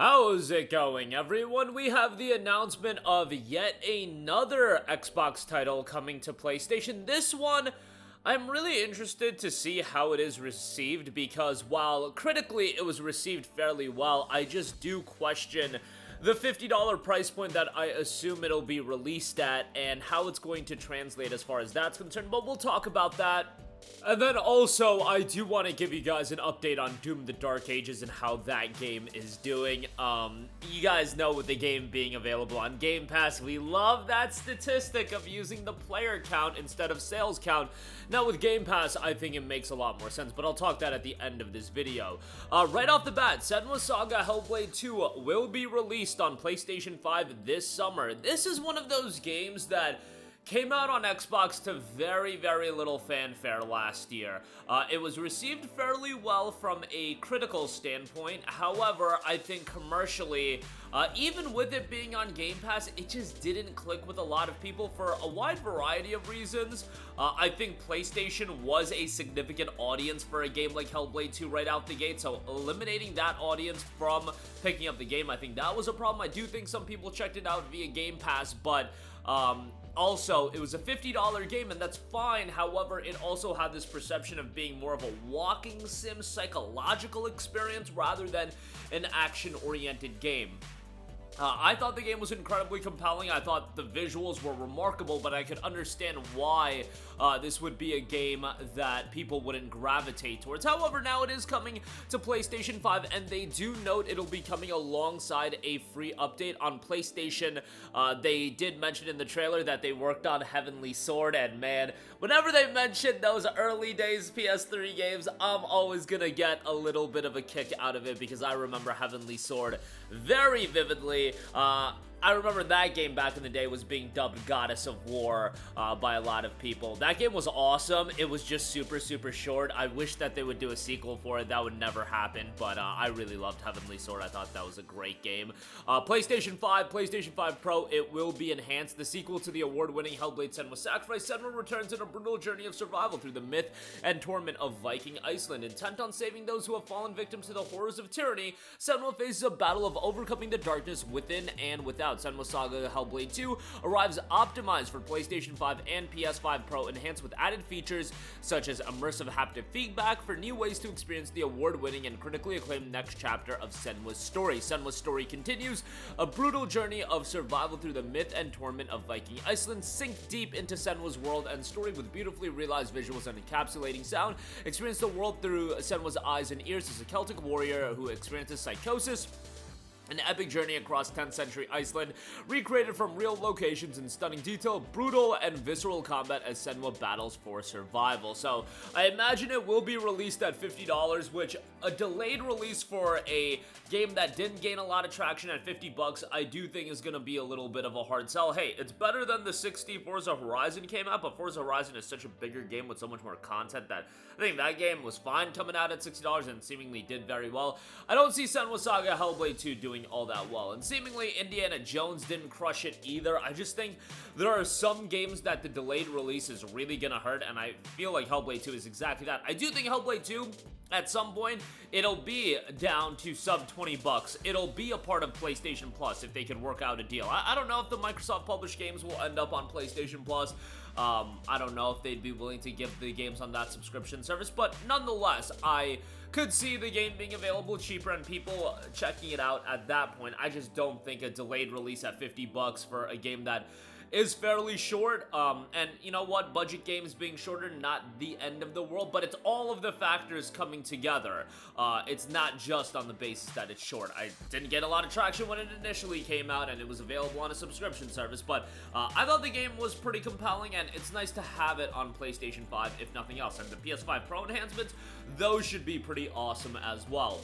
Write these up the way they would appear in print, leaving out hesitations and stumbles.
How's it going, everyone? We have the announcement of yet another Xbox title coming to PlayStation. This one, I'm really interested to see how it is received because while critically it was received fairly well, I just do question the $50 price point that I assume it'll be released at and how it's going to translate as far as that's concerned, but we'll talk about that. And then also, I do want to give you guys an update on Doom the Dark Ages and how that game is doing. You guys know with the game being available on Game Pass, we love that statistic of using the player count instead of sales count. Now with Game Pass, I think it makes a lot more sense, but I'll talk that at the end of this video. Right off the bat, Senua's Saga Hellblade 2 will be released on PlayStation 5 this summer. This is one of those games that came out on Xbox to very, very little fanfare last year. It was received fairly well from a critical standpoint. However, I think commercially, even with it being on Game Pass, it just didn't click with a lot of people for a wide variety of reasons. I think PlayStation was a significant audience for a game like Hellblade 2 right out the gate, so eliminating that audience from picking up the game, I think that was a problem. I do think some people checked it out via Game Pass, but also, it was a $50 game, and that's fine. However, it also had this perception of being more of a walking sim psychological experience rather than an action-oriented game. I thought the game was incredibly compelling. I thought the visuals were remarkable, but I could understand why this would be a game that people wouldn't gravitate towards. However, now it is coming to PlayStation 5, and they do note it'll be coming alongside a free update on PlayStation. They did mention in the trailer that they worked on Heavenly Sword, and man, whenever they mention those early days PS3 games, I'm always gonna get a little bit of a kick out of it because I remember Heavenly Sword very vividly. I remember that game back in the day was being dubbed Goddess of War by a lot of people. That game was awesome. It was just super, super short. I wish that they would do a sequel for it. That would never happen, but I really loved Heavenly Sword. I thought that was a great game. PlayStation 5, PlayStation 5 Pro, it will be enhanced. The sequel to the award-winning Hellblade Senua's Sacrifice, Senua returns in a brutal journey of survival through the myth and torment of Viking Iceland. Intent on saving those who have fallen victim to the horrors of tyranny, Senua faces a battle of overcoming the darkness within and without. Senua's Saga Hellblade 2 arrives optimized for PlayStation 5 and PS5 Pro, enhanced with added features such as immersive haptic feedback for new ways to experience the award-winning and critically acclaimed next chapter of Senua's story. Senua's story continues a brutal journey of survival through the myth and torment of Viking Iceland. Sink deep into Senua's world and story with beautifully realized visuals and encapsulating sound. Experience the world through Senua's eyes and ears as a Celtic warrior who experiences psychosis. An epic journey across 10th century Iceland, recreated from real locations in stunning detail, brutal and visceral combat as Senua battles for survival. So I imagine it will be released at $50, which a delayed release for a game that didn't gain a lot of traction at $50 I do think is going to be a little bit of a hard sell. Hey, it's better than the 60 Forza Horizon came out, but Forza Horizon is such a bigger game with so much more content that I think that game was fine coming out at $60 and seemingly did very well. I don't see Senua's Saga Hellblade 2 doing all that well, and seemingly Indiana Jones didn't crush it either. I just think there are some games that the delayed release is really gonna hurt, and I feel like Hellblade 2 is exactly that. I do think Hellblade 2 at some point it'll be down to sub $20. It'll be a part of PlayStation Plus if they can work out a deal. I don't know if the Microsoft published games will end up on PlayStation Plus. I don't know if they'd be willing to give the games on that subscription service, but nonetheless, I could see the game being available cheaper and people checking it out at that point. I just don't think a delayed release at $50 for a game that is fairly short, and you know what, budget games being shorter, not the end of the world, but it's all of the factors coming together. It's not just on the basis that it's short. I didn't get a lot of traction when it initially came out and it was available on a subscription service, but I thought the game was pretty compelling, and it's nice to have it on PlayStation 5 if nothing else, and the PS5 Pro enhancements, those should be pretty awesome as well.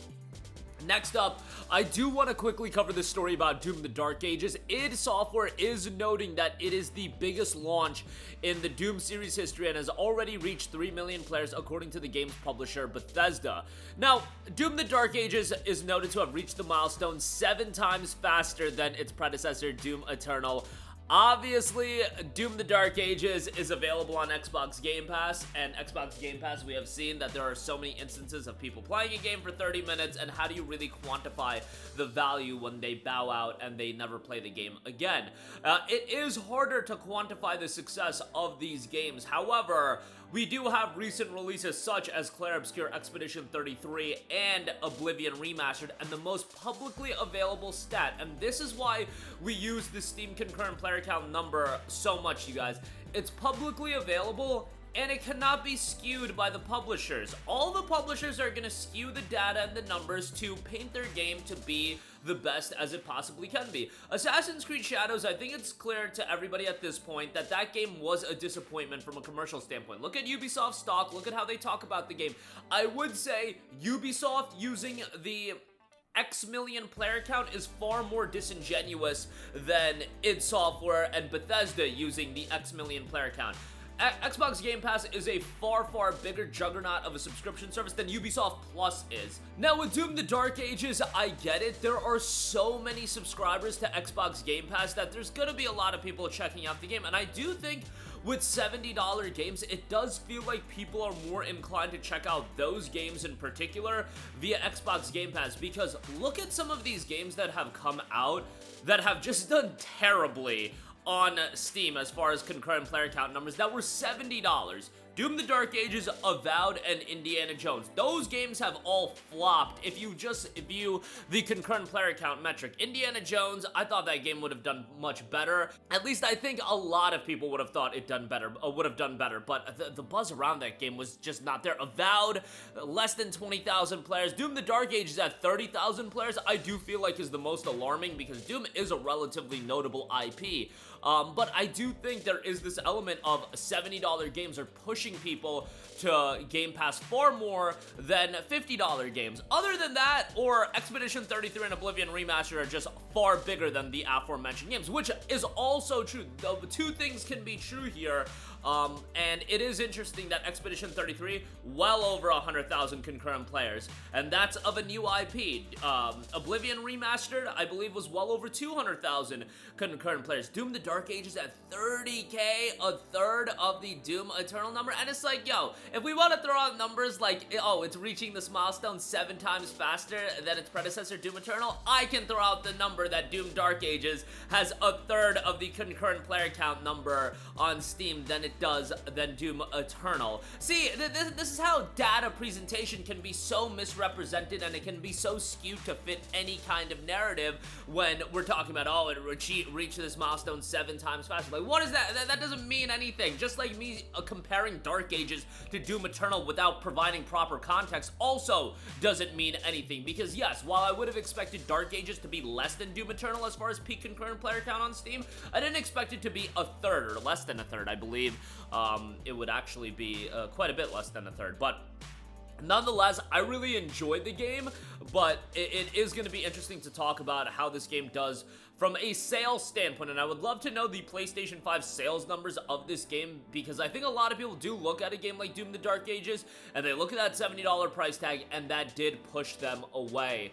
Next up, I do want to quickly cover this story about Doom the Dark Ages. id Software is noting that it is the biggest launch in the Doom series history and has already reached 3 million players according to the game's publisher Bethesda. Now, Doom the Dark Ages is noted to have reached the milestone 7 times faster than its predecessor Doom Eternal. Obviously, Doom the Dark Ages is available on Xbox Game Pass, and Xbox Game Pass, we have seen that there are so many instances of people playing a game for 30 minutes, and how do you really quantify the value when they bow out and they never play the game again? It is harder to quantify the success of these games. However, we do have recent releases such as Clair Obscur Expedition 33 and Oblivion Remastered, and the most publicly available stat, and this is why we use the Steam concurrent player count number so much, you guys. It's publicly available, and it cannot be skewed by the publishers. All the publishers are going to skew the data and the numbers to paint their game to be the best as it possibly can be. Assassin's Creed Shadows, I think it's clear to everybody at this point that that game was a disappointment from a commercial standpoint. Look at Ubisoft stock, look at how they talk about the game. I would say Ubisoft using the X million player count is far more disingenuous than id Software and Bethesda using the X million player count. Xbox Game Pass is a far, far bigger juggernaut of a subscription service than Ubisoft Plus is. Now, with Doom the Dark Ages, I get it. There are so many subscribers to Xbox Game Pass that there's gonna be a lot of people checking out the game, and I do think with $70 games, it does feel like people are more inclined to check out those games in particular via Xbox Game Pass, because look at some of these games that have come out that have just done terribly on Steam as far as concurrent player count numbers that were $70. Doom the Dark Ages, Avowed, and Indiana Jones. Those games have all flopped if you just view the concurrent player count metric. Indiana Jones, I thought that game would have done much better. At least I think a lot of people would have thought it would have done better, but the buzz around that game was just not there. Avowed, less than 20,000 players. Doom the Dark Ages at 30,000 players, I do feel like is the most alarming because Doom is a relatively notable IP. But I do think there is this element of $70 games are pushing people to Game Pass far more than $50 games. Other than that, or Expedition 33 and Oblivion Remastered are just far bigger than the aforementioned games, which is also true. The two things can be true here. And it is interesting that Expedition 33, well over 100,000 concurrent players, and that's of a new IP. Oblivion Remastered, I believe, was well over 200,000 concurrent players. Doom the Dark Ages at 30K, a third of the Doom Eternal number, and it's like, yo, if we want to throw out numbers like, oh, it's reaching this milestone 7 times faster than its predecessor, Doom Eternal, I can throw out the number that Doom Dark Ages has a third of the concurrent player count number on Steam than it does than Doom Eternal. See, this is how data presentation can be so misrepresented, and it can be so skewed to fit any kind of narrative when we're talking about, oh, it reached this milestone 7 times faster. Like, what is that? That doesn't mean anything. Just like me comparing Dark Ages to Doom Eternal without providing proper context also doesn't mean anything, because yes, while I would have expected Dark Ages to be less than Doom Eternal as far as peak concurrent player count on Steam, I didn't expect it to be a third, or less than a third, I believe. It would actually be quite a bit less than a third, but nonetheless, I really enjoyed the game, but it is going to be interesting to talk about how this game does from a sales standpoint, and I would love to know the PlayStation 5 sales numbers of this game, because I think a lot of people do look at a game like Doom the Dark Ages, and they look at that $70 price tag, and that did push them away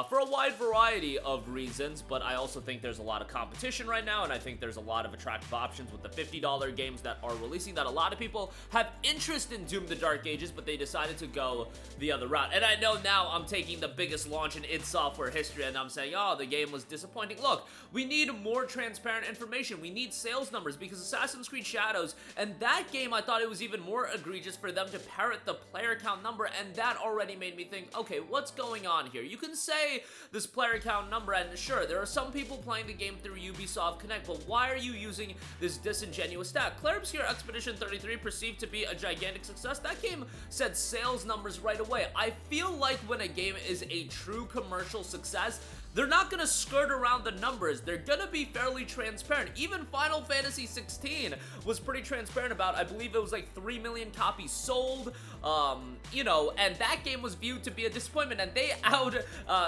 for a wide variety of reasons, but I also think there's a lot of competition right now, and I think there's a lot of attractive options with the $50 games that are releasing, that a lot of people have interest in Doom the Dark Ages, but they decided to go the other route. And I know now I'm taking the biggest launch in id Software history, and I'm saying, oh, the game was disappointing. Look, we need more transparent information. We need sales numbers, because Assassin's Creed Shadows, and that game, I thought it was even more egregious for them to parrot the player count number, and that already made me think, okay, what's going on here? You can say this player count number, and sure, there are some people playing the game through Ubisoft Connect, but why are you using this disingenuous stat? Clair Obscur Expedition 33 perceived to be a gigantic success. That game said sales numbers right away. I feel like when a game is a true commercial success, they're not going to skirt around the numbers. They're going to be fairly transparent. Even Final Fantasy 16 was pretty transparent about, I believe it was like 3 million copies sold, you know, and that game was viewed to be a disappointment, and they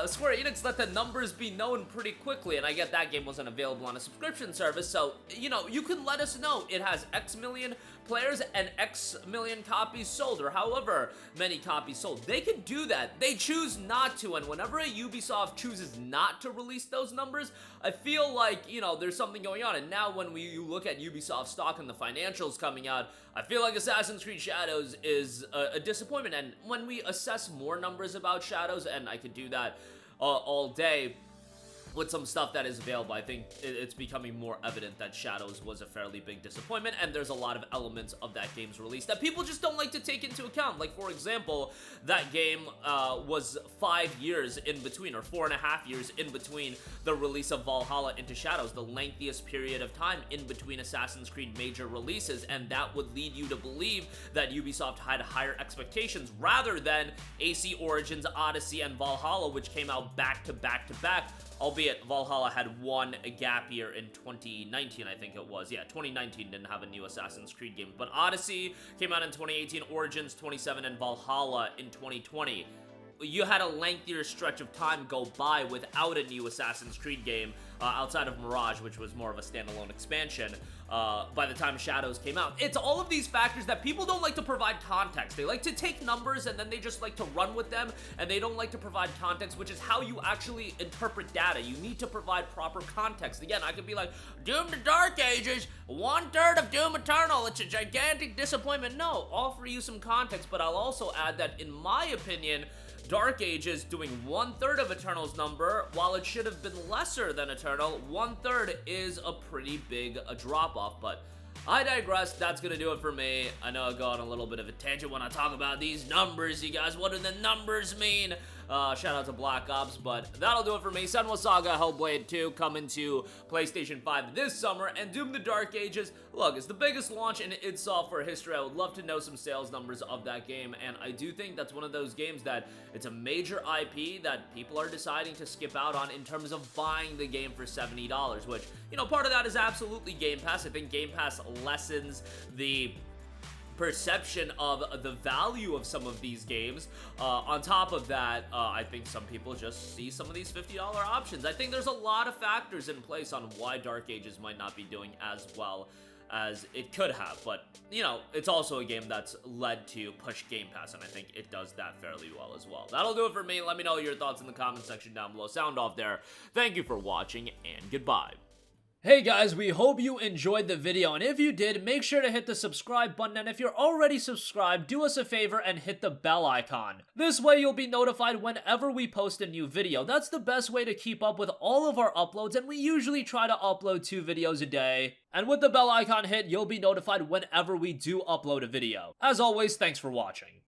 Square Enix let the numbers be known pretty quickly, and I get that game wasn't available on a subscription service, so, you know, you can let us know it has X million players and X million copies sold, or however many copies sold. They can do that. They choose not to, and whenever a Ubisoft chooses not to release those numbers, I feel like, you know, there's something going on. And now when you look at Ubisoft stock and the financials coming out, I feel like Assassin's Creed Shadows is a disappointment. And when we assess more numbers about Shadows, and I could do that all day with some stuff that is available, I think it's becoming more evident that Shadows was a fairly big disappointment, and there's a lot of elements of that game's release that people just don't like to take into account. Like, for example, that game was 5 years in between, or 4.5 years in between the release of Valhalla into Shadows, the lengthiest period of time in between Assassin's Creed major releases, and that would lead you to believe that Ubisoft had higher expectations rather than AC Origins, Odyssey, and Valhalla, which came out back to back to back. Albeit Valhalla had one gap year in 2019, I think it was. Yeah, 2019 didn't have a new Assassin's Creed game. But Odyssey came out in 2018, Origins 27, and Valhalla in 2020. You had a lengthier stretch of time go by without a new Assassin's Creed game, outside of Mirage, which was more of a standalone expansion, by the time Shadows came out. It's all of these factors that people don't like to provide context. They like to take numbers and then they just like to run with them, and they don't like to provide context, which is how you actually interpret data. You need to provide proper context. Again, I could be like, Doom the Dark Ages, 1/3 of Doom Eternal, it's a gigantic disappointment. No, offer you some context, but I'll also add that, in my opinion, Dark Ages doing 1/3 of Eternal's number, while it should have been lesser than Eternal, 1/3 is a pretty big drop-off, but I digress. That's gonna do it for me. I know I go on a little bit of a tangent when I talk about these numbers, you guys. What do the numbers mean? Shout out to Black Ops, but that'll do it for me. Senua Saga Hellblade 2 coming to PlayStation 5 this summer, and Doom the Dark Ages, look, it's the biggest launch in id Software history. I would love to know some sales numbers of that game, and I do think that's one of those games that it's a major IP that people are deciding to skip out on in terms of buying the game for $70, which, you know, part of that is absolutely Game Pass. I think Game Pass lessens the perception of the value of some of these games. On top of that, I think some people just see some of these $50 options. I think there's a lot of factors in place on why Dark Ages might not be doing as well as it could have, but, you know, it's also a game that's led to push Game Pass, and I think it does that fairly well as well. That'll do it for me. Let me know your thoughts in the comment section down below. Sound off there. Thank you for watching, and goodbye. Hey guys, we hope you enjoyed the video, and if you did, make sure to hit the subscribe button, and if you're already subscribed, do us a favor and hit the bell icon. This way you'll be notified whenever we post a new video. That's the best way to keep up with all of our uploads, and we usually try to upload 2 videos a day. And with the bell icon hit, you'll be notified whenever we do upload a video. As always, thanks for watching.